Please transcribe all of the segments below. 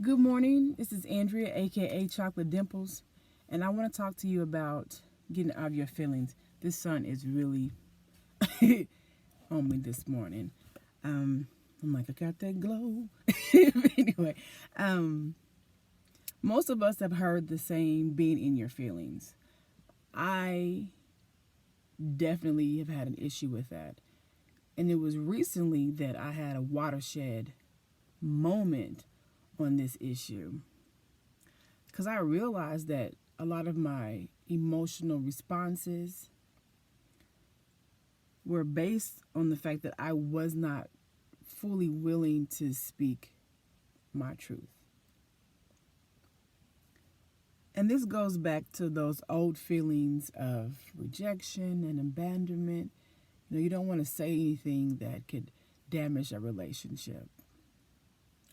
Good morning. This is Andrea, aka Chocolate Dimples, and I want to talk to you about getting out of your feelings. This sun is really on me this morning. Um, I'm like, I got that glow. Anyway, um, most of us have heard the saying, being in your feelings. I definitely have had an issue with that. And it was recently that I had a watershed moment on this issue. Because I realized that a lot of my emotional responses were based on the fact that I was not fully willing to speak my truth. And this goes back to those old feelings of rejection and abandonment. You don't want to say anything that could damage a relationship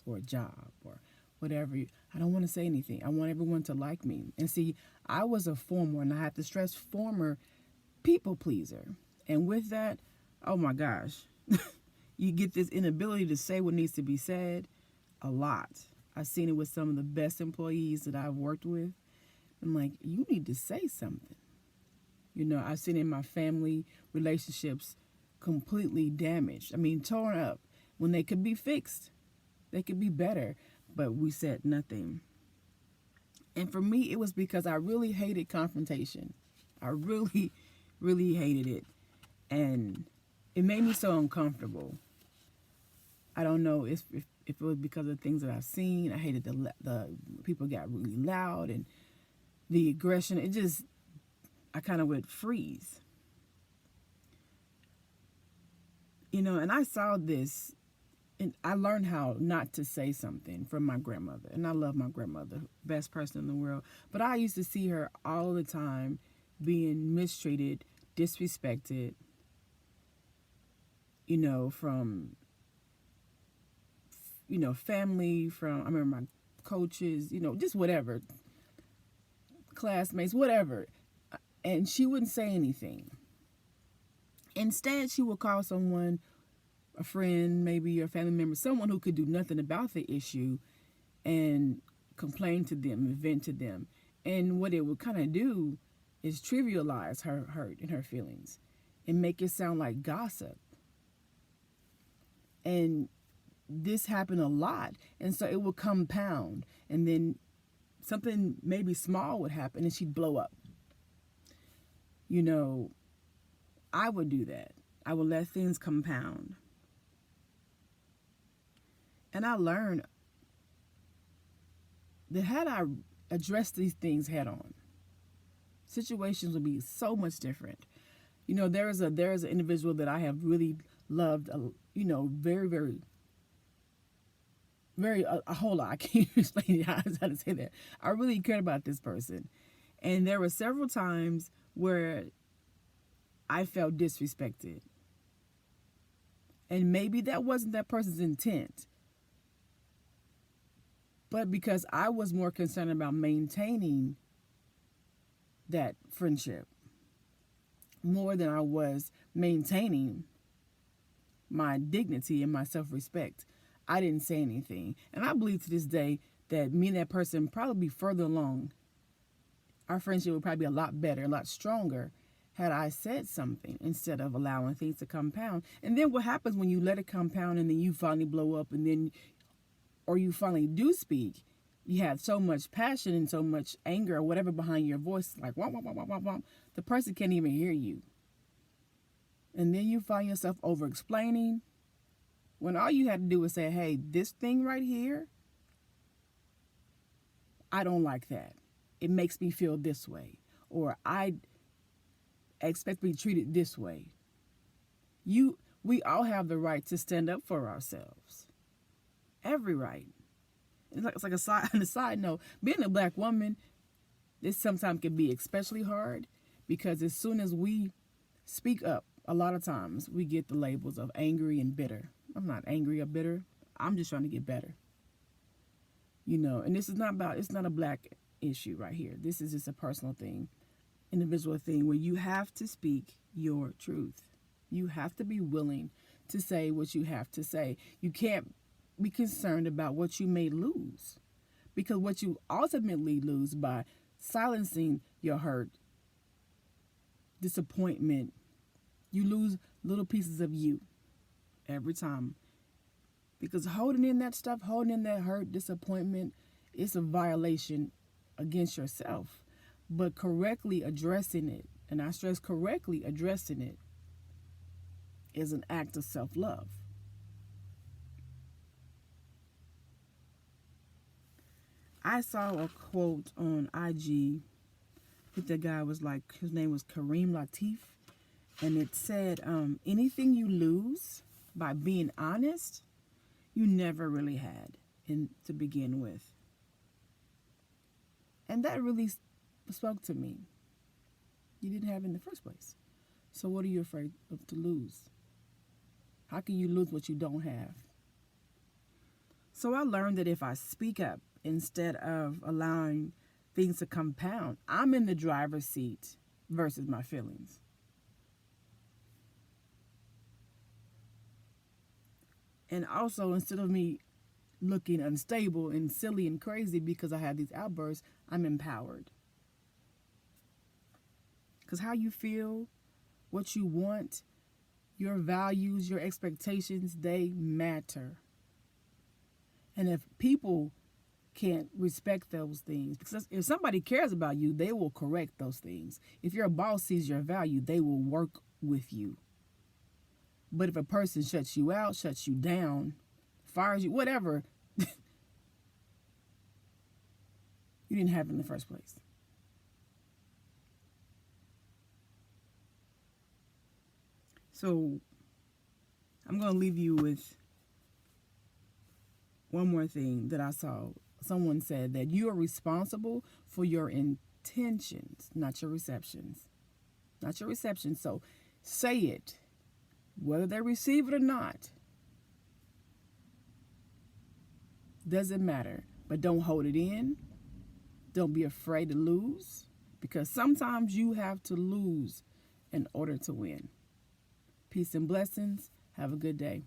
or a job or whatever. I don't want to say anything. I want everyone to like me. And see, I was a former, and I have to stress former people pleaser. And with that, oh my gosh, you get this inability to say what needs to be said a lot. I've seen it with some of the best employees that I've worked with. I'm like, you need to say something. I've seen it in my family relationships completely damaged. I mean, torn up when they could be fixed. They could be better, but we said nothing. And for me, it was because I really hated confrontation. I really, really hated it. And it made me so uncomfortable. I don't know if it was because of the things that I've seen. I hated the people got really loud and the aggression. I kind of would freeze. And I saw this, and I learned how not to say something from my grandmother. And I love my grandmother, best person in the world. But I used to see her all the time being mistreated, disrespected, from, family, I remember my coaches, just whatever, classmates, whatever. And she wouldn't say anything. Instead, she would call someone, a friend, maybe a family member, someone who could do nothing about the issue, and complain to them and vent to them. And what it would kind of do is trivialize her hurt and her feelings and make it sound like gossip. And this happened a lot. And so it would compound. And then something maybe small would happen and she'd blow up. I would do that. I would let things compound. And I learned that had I addressed these things head on, situations would be so much different. There is an individual that I have really loved, very, very, very, a whole lot. I can't explain how to say that. I really cared about this person. And there were several times where I felt disrespected. And maybe that wasn't that person's intent. But because I was more concerned about maintaining that friendship more than I was maintaining my dignity and my self-respect, I didn't say anything. And I believe to this day that me and that person probably be further along. Our friendship would probably be a lot better, a lot stronger had I said something instead of allowing things to compound. And then what happens when you let it compound and then you finally blow up or you finally do speak, you have so much passion and so much anger or whatever behind your voice, like womp, womp, womp, womp, womp, the person can't even hear you. And then you find yourself over explaining when all you had to do was say, hey, this thing right here, I don't like that. It makes me feel this way. Or I expect to be treated this way. We all have the right to stand up for ourselves. Every right. It's like on a side note, being a black woman, this sometimes can be especially hard because as soon as we speak up, a lot of times we get the labels of angry and bitter. I'm not angry or bitter. I'm just trying to get better. And this is it's not a black issue right here. This is just a personal thing, individual thing where you have to speak your truth. You have to be willing to say what you have to say. You can't be concerned about what you may lose. Because what you ultimately lose by silencing your hurt, disappointment, you lose little pieces of you every time. Because holding in that stuff, holding in that hurt, disappointment, it's a violation against yourself. But correctly addressing it, and I stress correctly addressing it, is an act of self love. I saw a quote on IG. I think the guy was like, his name was Kareem Latif, and it said, anything you lose by being honest, you never really had to begin with. And that really spoke to me. You didn't have in the first place. So what are you afraid of to lose? How can you lose what you don't have? So I learned that if I speak up instead of allowing things to compound, I'm in the driver's seat versus my feelings. And also, instead of me looking unstable and silly and crazy because I have these outbursts, I'm empowered. Because how you feel, what you want, your values, your expectations, they matter. And if people can't respect those things, because if somebody cares about you, they will correct those things. If your boss sees your value, they will work with you. But if a person shuts you out, shuts you down, fires you, whatever, you didn't have it in the first place. So I'm going to leave you with one more thing that I saw. Someone said that you are responsible for your intentions, not your receptions. Not your reception. So say it, whether they receive it or not. Doesn't matter. But don't hold it in. Don't be afraid to lose, because sometimes you have to lose in order to win. Peace and blessings. Have a good day.